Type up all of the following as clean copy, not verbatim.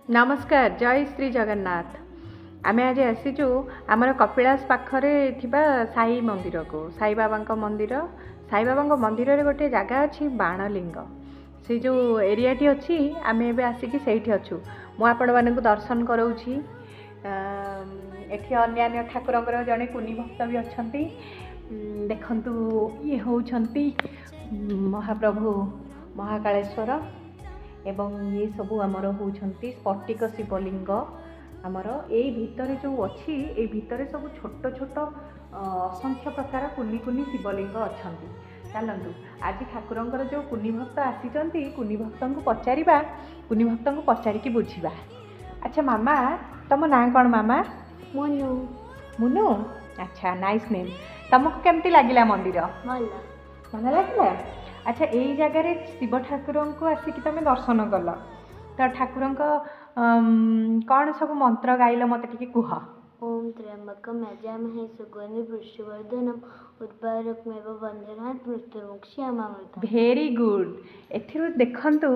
नमस्कार जय श्री जगन्नाथ। आमे आज आसीचु आमर कपिलास पाखरे थिबा साई मंदिर को साई बाबा मंदिर रे गोटे जगह अच्छी बाणलिंग से जो एरियाटी अच्छी आम ए आसिक से अच्छु मु आपण मानक दर्शन कराऊँगी। एठी अन्य ठाकुर जड़े कुनी भक्त भी अच्छा देखंतु ये होउछंती महाप्रभु महाकालेश्वर एवं ये सबू आमर होउछंती स्फटिक शिवलिंग आमर एई भितर जो अच्छी ए भितर सब छोट छोट असंख्य प्रकार कुनी कुनी शिवलिंग अच्छंती। चलतु आज ठाकुरंकर जो कुनी भक्त आसीचंती कुनी भक्त को पचारिबा कुनी भक्त को पचारिकी बुझिबा। अच्छा मामा तुम ना कौन मामा? मुनु। मुनु अच्छा नाइस नेम। तुमको केमती लागिला मंदिर? भल लगे। अच्छा यही जगार शिव ठाकुर को आसिक तुम दर्शन कल तो ठाकुर कौन सब मंत्र गाइल मत टी कह। ओम त्र्यंबकम यजामहे सुगंधि पुष्टिवर्धनम उर्वारुकमेव बन्धनात् मृत्युर्मुक्षीयमामृतम्। Very good. एथिरु देखंतु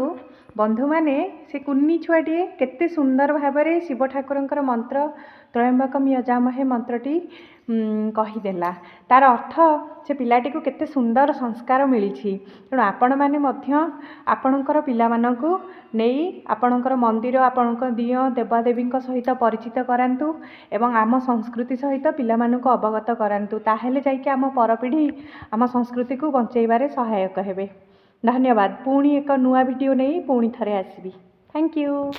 बंधु माने से कुन्नी छुआटे केते सुंदर भाव में शिव ठाकुरंकर मंत्र त्रयंबकम यजामहे मंत्रटी कहीदेला। तार अर्थ से पिलाटी को केते सुंदर संस्कार मिली। तेणु आपण मैंने आपणकर पिलामानकु नहीं आपणकर मंदिर आपणकर दिय देवादेवी सहित परिचित करांतु एवं आम संस्कृति सहित पिलामानकु अवगत करांतु ताहेले जाइके आम परपीढ़ी आम संस्कृति को बंचेबारे सहायक हेबे। धन्यवाद। पुणी एक नुआ वीडियो नहीं पुणी थरे आसबी। Thank you.